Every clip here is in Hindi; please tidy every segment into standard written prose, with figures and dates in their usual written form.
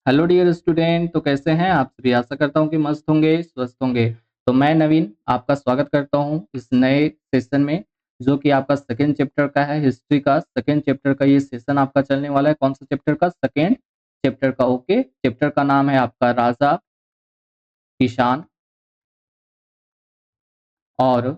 हेलो डियर स्टूडेंट, तो कैसे हैं आप सभी। आशा करता हूं कि मस्त होंगे, स्वस्थ होंगे। तो मैं नवीन आपका स्वागत करता हूं इस नए सेशन में, जो कि आपका सेकेंड चैप्टर का है। हिस्ट्री का सेकेंड चैप्टर का ये सेशन आपका चलने वाला है। कौन सा चैप्टर का? सेकेंड चैप्टर का। ओके, चैप्टर का नाम है आपका राजा, किसान और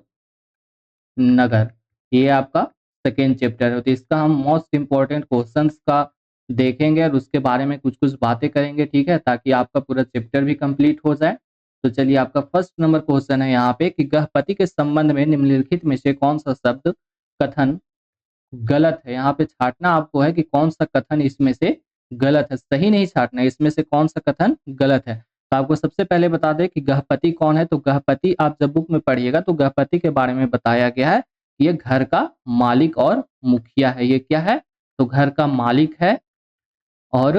नगर। ये आपका सेकेंड चैप्टर है। तो इसका हम मोस्ट इंपॉर्टेंट क्वेश्चंस का देखेंगे और उसके बारे में कुछ कुछ बातें करेंगे, ठीक है, ताकि आपका पूरा चैप्टर भी कंप्लीट हो जाए। तो चलिए, आपका फर्स्ट नंबर क्वेश्चन है यहाँ पे कि गृहपति के संबंध में निम्नलिखित में से कौन सा शब्द कथन गलत है। यहाँ पे छाटना आपको है कि कौन सा कथन इसमें से गलत है, सही नहीं छाटना है, इसमें से कौन सा कथन गलत है। तो आपको सबसे पहले बता दें कि गृहपति कौन है। तो गृहपति आप जब बुक में पढ़िएगा तो गृहपति के बारे में बताया गया है, ये घर का मालिक और मुखिया है। ये क्या है? तो घर का मालिक है और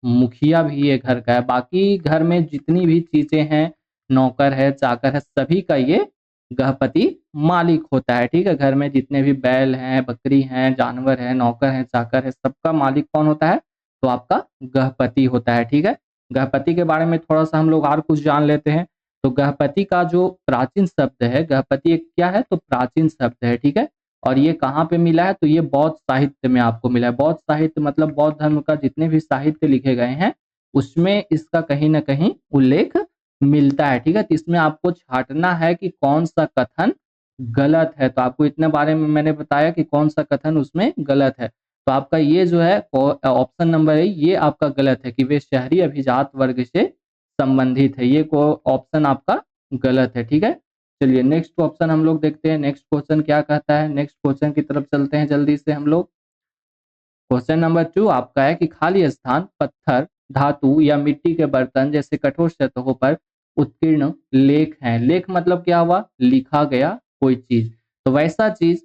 मुखिया भी ये घर का है। बाकी घर में जितनी भी चीजें हैं, नौकर है, चाकर है, सभी का ये गृहपति मालिक होता है। ठीक है, घर में जितने भी बैल हैं, बकरी हैं, जानवर हैं, नौकर हैं, चाकर है, सबका मालिक कौन होता है? तो आपका गृहपति होता है। ठीक है, गृहपति के बारे में थोड़ा सा हम लोग और कुछ जान लेते हैं। तो गृहपति का जो प्राचीन शब्द है, गृहपति एक क्या है? तो प्राचीन शब्द है। ठीक है, और ये कहाँ पे मिला है? तो ये बौद्ध साहित्य में आपको मिला है। बौद्ध साहित्य मतलब बौद्ध धर्म का जितने भी साहित्य लिखे गए हैं उसमें इसका कहीं ना कहीं उल्लेख मिलता है। ठीक है, तो इसमें आपको छांटना है कि कौन सा कथन गलत है। तो आपको इतने बारे में मैंने बताया कि कौन सा कथन उसमें गलत है। तो आपका ये जो है ऑप्शन नंबर है, ये आपका गलत है कि वे शहरी अभिजात वर्ग से संबंधित है। ये को ऑप्शन आपका गलत है। ठीक है, चलिए नेक्स्ट ऑप्शन हम लोग देखते हैं। नेक्स्ट क्वेश्चन क्या कहता है, नेक्स्ट क्वेश्चन की तरफ चलते हैं जल्दी से हम लोग। क्वेश्चन नंबर 2 आपका है कि खाली स्थान पत्थर, धातु या मिट्टी के बर्तन जैसे कठोर सतहों पर उत्कीर्ण लेख हैं। लेख मतलब क्या हुआ? लिखा गया कोई चीज। तो वैसा चीज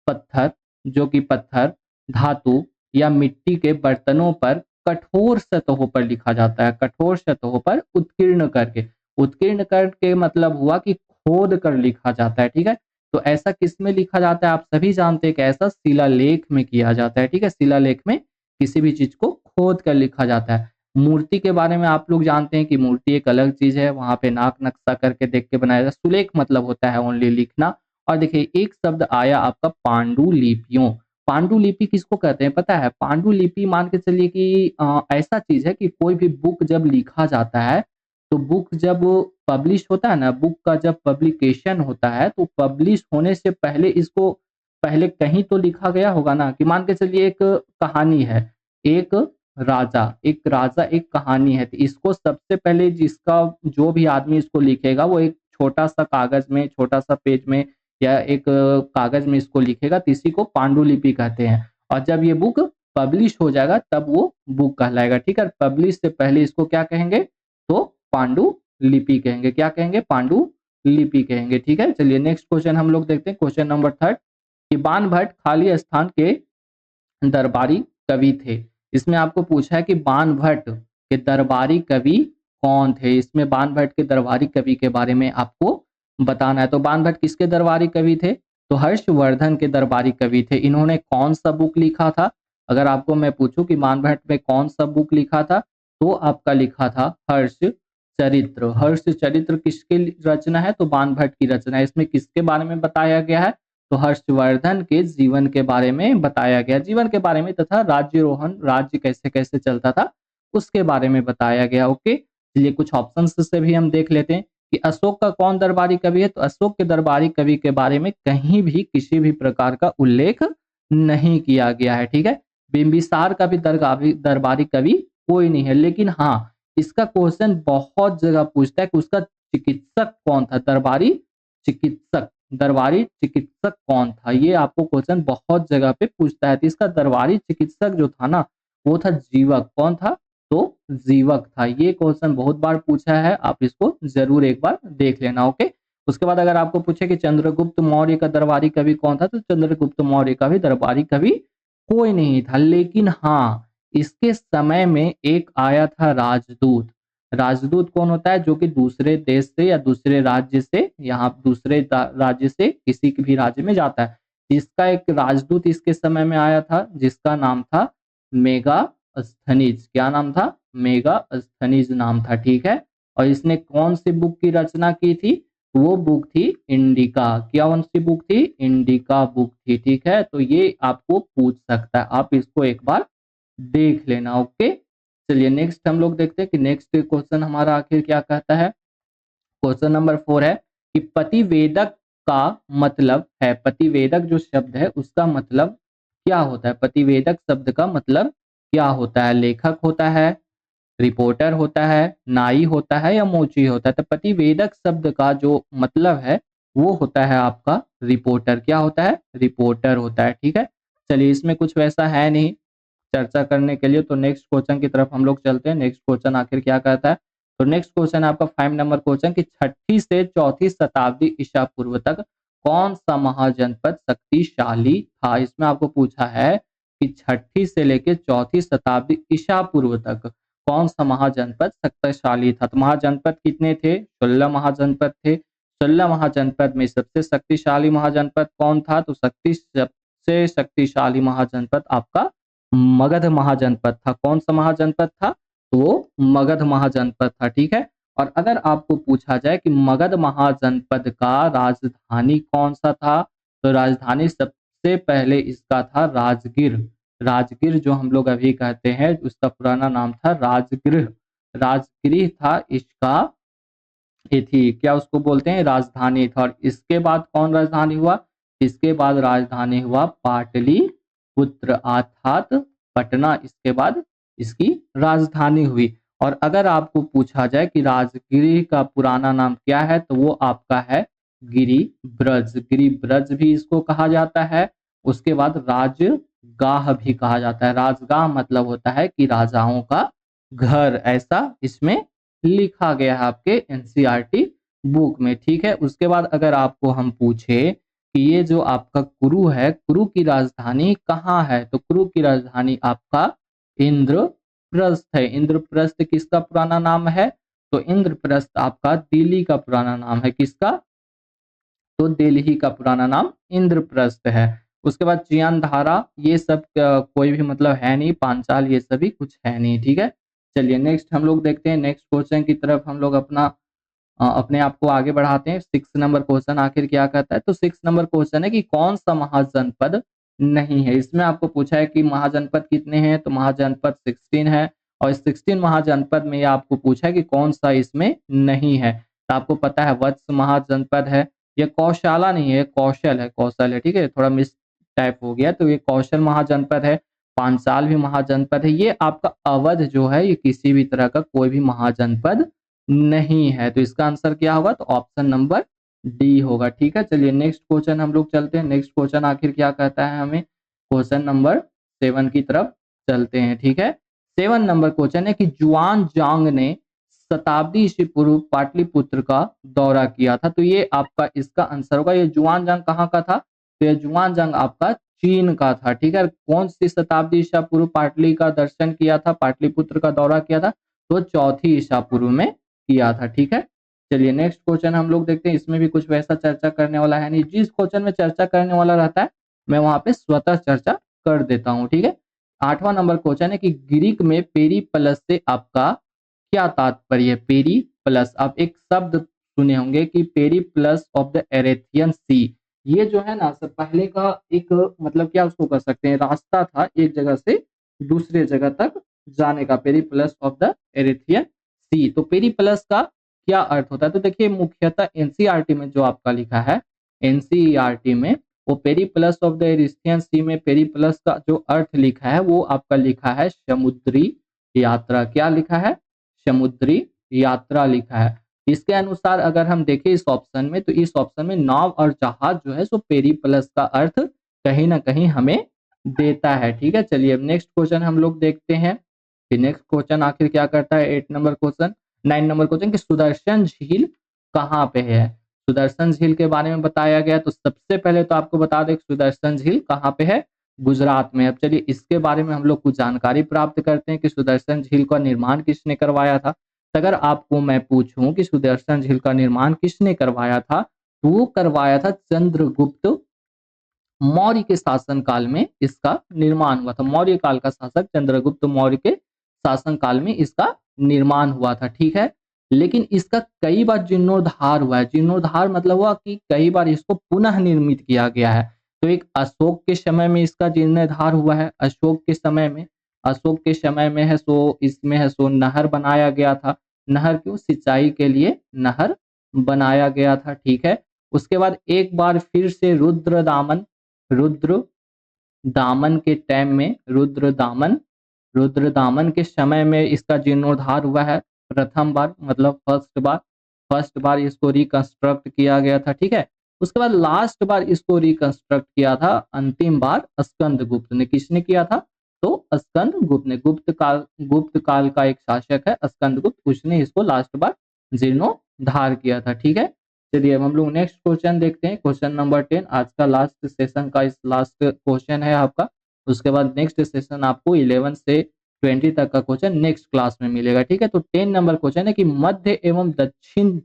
पत्थर जो कि पत्थर, धातु या मिट्टी के बर्तनों पर कठोर सतहों पर लिखा जाता है। कठोर सतहों पर उत्कीर्ण करके, उत्कीर्ण करके मतलब हुआ कि खोद कर लिखा जाता है। ठीक है, तो ऐसा किसमें लिखा जाता है? आप सभी जानते हैं कि ऐसा शिलालेख में किया जाता है। ठीक है, शिलालेख में किसी भी चीज को खोद कर लिखा जाता है। मूर्ति के बारे में आप लोग जानते हैं कि मूर्ति एक अलग चीज है, वहां पे नाक नक्शा करके देख के बनाया जाता है। सुलेख मतलब होता है ओनली लिखना। और देखिए एक शब्द आया आपका पांडुलिपियों। पांडुलिपि किसको कहते हैं पता है? पांडुलिपि मान के चलिए कि ऐसा चीज है कि कोई भी बुक जब लिखा जाता है, तो बुक जब पब्लिश होता है ना, बुक का जब पब्लिकेशन होता है तो पब्लिश होने से पहले इसको पहले कहीं तो लिखा गया होगा ना। कि मान के चलिए एक कहानी है, एक एक राजा एक कहानी है, तो इसको सबसे पहले जिसका जो भी आदमी इसको लिखेगा वो एक छोटा सा कागज में, छोटा सा पेज में या एक कागज में इसको लिखेगा, तो इसी को पांडुलिपि कहते हैं। और जब ये बुक पब्लिश हो जाएगा तब वो बुक कहलाएगा। ठीक है, पब्लिश से पहले इसको क्या कहेंगे? तो पांडु लिपि कहेंगे। क्या कहेंगे? पांडु लिपि कहेंगे। ठीक है, चलिए नेक्स्ट क्वेश्चन हम लोग देखते हैं। क्वेश्चन नंबर 3 कि बाणभट्ट खाली स्थान के दरबारी कवि थे। इसमें आपको पूछा है कि बाणभट्ट के दरबारी कवि कौन थे। इसमें बाणभट्ट के दरबारी कवि के बारे में आपको बताना है। तो बाणभट्ट किसके दरबारी कवि थे? तो हर्षवर्धन के दरबारी कवि थे। इन्होंने कौन सा बुक लिखा था? अगर आपको मैं पूछूं कि बाणभट्ट में कौन सा बुक लिखा था, तो आपका लिखा था हर्ष चरित्र। हर्ष चरित्र किसकी रचना है? तो बाणभट्ट की रचना है। इसमें किसके बारे में बताया गया है? तो हर्षवर्धन के जीवन के बारे में बताया गया, जीवन के बारे में, तथा राज्यरोहण, राज्य कैसे कैसे चलता था उसके बारे में बताया गया। ओके, चलिए कुछ ऑप्शंस से भी हम देख लेते हैं कि अशोक का कौन दरबारी कवि है। तो अशोक के दरबारी कवि के बारे में कहीं भी किसी भी प्रकार का उल्लेख नहीं किया गया है। ठीक है, बिंबिसार का भी दरबारी कवि कोई नहीं है। लेकिन हाँ, इसका क्वेश्चन बहुत जगह पूछता है कि उसका चिकित्सक कौन था। दरबारी चिकित्सक, दरबारी चिकित्सक कौन था, ये आपको क्वेश्चन बहुत जगह पे पूछता है। तो इसका दरबारी चिकित्सक जो था ना, वो था जीवक। कौन था? तो जीवक था। ये क्वेश्चन बहुत बार पूछा है, आप इसको जरूर एक बार देख लेना। ओके, उसके बाद अगर आपको पूछे कि चंद्रगुप्त मौर्य का दरबारी कवि कौन था, तो चंद्रगुप्त मौर्य का भी दरबारी कवि कोई नहीं था। लेकिन हाँ, इसके समय में एक आया था राजदूत। राजदूत कौन होता है? जो कि दूसरे देश से या दूसरे राज्य से, यहाँ दूसरे राज्य से किसी भी राज्य में जाता है। इसका एक राजदूत इसके समय में आया था जिसका नाम था मेगास्थनीज। क्या नाम था? मेगास्थनीज नाम था, ठीक है। और इसने कौन सी बुक की रचना की थी? वो बुक थी इंडिका। क्या कौन सी बुक थी? इंडिका बुक थी, ठीक है। तो ये आपको पूछ सकता है, आप इसको एक बार देख लेना। ओके, चलिए नेक्स्ट हम लोग देखते हैं कि नेक्स्ट क्वेश्चन हमारा आखिर क्या कहता है। क्वेश्चन नंबर 4 है कि पतिवेदक का मतलब है, पतिवेदक जो शब्द है उसका मतलब क्या होता है? पतिवेदक शब्द का मतलब क्या होता है? लेखक होता है, रिपोर्टर होता है, नाई होता है, या मोची होता है? तो प्रतिवेदक शब्द का जो मतलब है वो होता है आपका रिपोर्टर। क्या होता है? रिपोर्टर होता है, ठीक है। चलिए इसमें कुछ वैसा है नहीं चर्चा करने के लिए, तो नेक्स्ट क्वेश्चन की तरफ हम लोग चलते हैं। नेक्स्ट क्वेश्चन आखिर क्या कहता है? तो नेक्स्ट क्वेश्चन है आपका 5 नंबर क्वेश्चन कि 6ठी से 4थी शताब्दी ईसा पूर्व तक कौन सा महाजनपद शक्तिशाली था? इसमें आपको पूछा है कि 6ठी से लेकर 4थी शताब्दी ईसा पूर्व तक कौन सा महाजनपद शक्तिशाली था? तो महाजनपद कितने थे? 16 महाजनपद थे। 16 महाजनपद में सबसे शक्तिशाली महाजनपद कौन था? तो सबसे शक्तिशाली महाजनपद आपका मगध महाजनपद था। कौन सा महाजनपद था? तो वो मगध महाजनपद था, ठीक है। और अगर आपको पूछा जाए कि मगध महाजनपद का राजधानी कौन सा था, तो राजधानी सबसे पहले इसका था राजगीर। राजगीर जो हम लोग अभी कहते हैं उसका पुराना नाम था राजगृह। राजगृह था इसका, ये थी क्या उसको बोलते हैं, राजधानी था। और इसके बाद कौन राजधानी हुआ? इसके बाद राजधानी हुआ पाटलिपुत्र अर्थात पटना, इसके बाद इसकी राजधानी हुई। और अगर आपको पूछा जाए कि राजगृह का पुराना नाम क्या है, तो वो आपका है गिरिब्रज। गिरिब्रज भी इसको कहा जाता है। उसके बाद राजगाह भी कहा जाता है। राजगाह मतलब होता है कि राजाओं का घर, ऐसा इसमें लिखा गया है आपके एनसीईआरटी बुक में, ठीक है। उसके बाद अगर आपको हम पूछे कि ये जो आपका कुरु है, कुरु की राजधानी कहाँ है, तो कुरु की राजधानी आपका इंद्रप्रस्थ है। इंद्रप्रस्थ किसका पुराना नाम है? तो इंद्रप्रस्थ आपका दिल्ली का पुराना नाम है। किसका? तो दिल्ली का पुराना नाम इंद्रप्रस्थ है। उसके बाद चियान धारा, ये सब कोई भी मतलब है नहीं, पांचाल ये सभी कुछ है नहीं, ठीक है। चलिए नेक्स्ट हम लोग देखते हैं, नेक्स्ट क्वेश्चन की तरफ हम लोग अपने आप को आगे बढ़ाते हैं। 6 नंबर क्वेश्चन आखिर क्या कहता है? तो 6 नंबर क्वेश्चन है कि कौन सा महाजनपद नहीं है। इसमें आपको पूछा है कि महाजनपद कितने हैं, तो महाजनपद 16 है। और 16 महाजनपद में ये आपको पूछा है कि कौन सा इसमें नहीं है। तो आपको पता है वत्स महाजनपद है, ये कौशाला नहीं है, कौशल है, कौशल है, ठीक है। थोड़ा मिस टाइप हो गया, तो ये कौशल महाजनपद है। पांचाल भी महाजनपद है। ये आपका अवध जो है ये किसी भी तरह का कोई भी महाजनपद नहीं है। तो इसका आंसर क्या होगा? तो ऑप्शन नंबर डी होगा, ठीक है। चलिए नेक्स्ट क्वेश्चन हम लोग चलते हैं। नेक्स्ट क्वेश्चन आखिर क्या कहता है हमें? क्वेश्चन नंबर 7 की तरफ चलते हैं, ठीक है। 7 नंबर क्वेश्चन है कि जुआन जांग ने शताब्दी ईसा पूर्व पाटलिपुत्र का दौरा किया था। तो ये आपका इसका आंसर होगा। ये जुआन जांग कहाँ का था? तो ये जुआन जांग आपका चीन का था, ठीक है। कौन सी शताब्दी ईसा पूर्व पाटली का दर्शन किया था, पाटलिपुत्र का दौरा किया था? तो 4थी ईसा पूर्व में किया था, ठीक है। चलिए नेक्स्ट क्वेश्चन हम लोग देखते हैं। इसमें भी कुछ वैसा चर्चा करने वाला है नहीं। जिस क्वेश्चन में चर्चा करने वाला रहता है मैं वहां पे स्वतः चर्चा कर देता हूं, ठीक है। 8वां नंबर क्वेश्चन है कि ग्रीक में पेरीप्लस से आपका क्या तात्पर्य है? पेरीप्लस, आप एक शब्द सुने होंगे कि पेरीप्लस ऑफ द एरेथियन सी। ये जो है ना सब पहले का एक मतलब क्या उसको कर सकते हैं, रास्ता था एक जगह से दूसरे जगह तक जाने का, पेरीप्लस ऑफ द एरेथियन सी। तो पेरीप्लस का क्या अर्थ होता है? तो देखिए मुख्यतः एनसीईआरटी में जो आपका लिखा है, एनसीईआरटी में वो पेरीप्लस ऑफ द एरेथियन सी में पेरीप्लस का जो अर्थ लिखा है वो आपका लिखा है समुद्री यात्रा। क्या लिखा है? समुद्री यात्रा लिखा है। इसके अनुसार अगर हम देखें इस ऑप्शन में, तो इस ऑप्शन में नाव और जहाज जो है सो पेरीप्लस का अर्थ कहीं ना कहीं हमें देता है, ठीक है। चलिए अब नेक्स्ट क्वेश्चन हम लोग देखते हैं कि नेक्स्ट क्वेश्चन आखिर क्या करता है। 8 नंबर क्वेश्चन, 9 नंबर क्वेश्चन कि सुदर्शन झील कहाँ पे है? सुदर्शन झील के बारे में बताया गया। तो सबसे पहले तो आपको बता दें सुदर्शन झील कहाँ पे है? गुजरात में। अब चलिए इसके बारे में हम लोग कुछ जानकारी प्राप्त करते हैं कि सुदर्शन झील का निर्माण किसने करवाया था। तो अगर आपको मैं पूछूं कि सुदर्शन झील का निर्माण किसने करवाया था, तो वो करवाया था चंद्रगुप्त मौर्य के शासन काल में इसका निर्माण हुआ था। मौर्य काल का शासक चंद्रगुप्त मौर्य के शासन काल में इसका निर्माण हुआ था, ठीक है। लेकिन इसका कई बार जीर्णोद्धार हुआ है। जीर्णोद्धार मतलब हुआ कि कई बार इसको पुनः निर्मित किया गया है। तो एक अशोक के समय में इसका जीर्णोद्धार हुआ है। अशोक के समय में है सो इसमें है सो नहर बनाया गया था। नहर क्यों? सिंचाई के लिए नहर बनाया गया था, ठीक है। उसके बाद एक बार फिर से रुद्र दामन के टाइम में रुद्र दामन के समय में इसका जीर्णोद्धार हुआ है प्रथम बार, मतलब फर्स्ट बार इसको रिकंस्ट्रक्ट किया गया था, ठीक है। उसके बाद लास्ट बार इसको रिकंस्ट्रक्ट किया था अंतिम बार स्कंदगुप्त ने। किसने किया था? तो स्कंदगुप्त ने। गुप्त काल का एक शासक है स्कंदगुप्त, उसने इसको लास्ट बार जीर्णोद्धार किया था, ठीक है। चलिए अब हम लोग नेक्स्ट क्वेश्चन देखते हैं, क्वेश्चन नंबर 10। आज का लास्ट सेशन का इस लास्ट क्वेश्चन है आपका। उसके बाद नेक्स्ट सेशन आपको 11 से 20 तक का क्वेश्चन नेक्स्ट क्लास में मिलेगा, ठीक है। तो 10 नंबर क्वेश्चन है कि मध्य एवं दक्षिण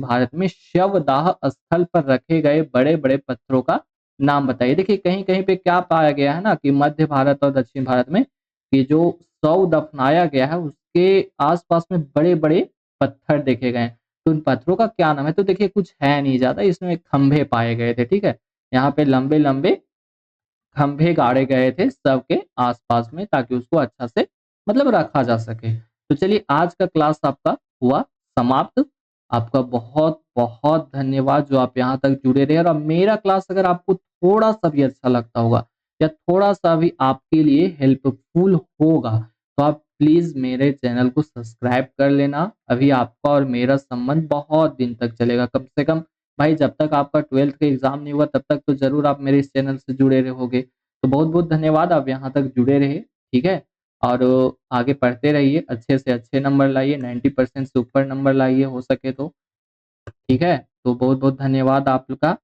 भारत में शवदाह स्थल पर रखे गए बड़े बड़े पत्थरों का नाम बताइए। देखिए कहीं कहीं पे क्या पाया गया है ना कि मध्य भारत और दक्षिण भारत में कि जो शव दफनाया गया है उसके आसपास में बड़े बड़े पत्थर देखे गए हैं। तो उन पत्थरों का क्या नाम है? तो देखिए कुछ है नहीं ज्यादा, इसमें खंभे पाए गए थे, ठीक है। यहाँ पे लंबे लंबे खंभे गाड़े गए थे सबके आसपास में ताकि उसको अच्छा से मतलब रखा जा सके। तो चलिए आज का क्लास आपका हुआ समाप्त। आपका बहुत बहुत धन्यवाद जो आप यहाँ तक जुड़े रहे। और मेरा क्लास अगर आपको थोड़ा सा भी अच्छा लगता होगा या थोड़ा सा भी आपके लिए हेल्पफुल होगा तो आप प्लीज मेरे चैनल को सब्सक्राइब कर लेना। अभी आपका और मेरा संबंध बहुत दिन तक चलेगा, कम से कम भाई जब तक आपका 12th का एग्जाम नहीं हुआ तब तक तो जरूर आप मेरे इस चैनल से जुड़े रहोगे। तो बहुत बहुत धन्यवाद, आप यहाँ तक जुड़े रहे, ठीक है। और आगे पढ़ते रहिए, अच्छे से अच्छे नंबर लाइए, 90% से ऊपर नंबर लाइए हो सके तो, ठीक है। तो बहुत बहुत धन्यवाद आप लोग का।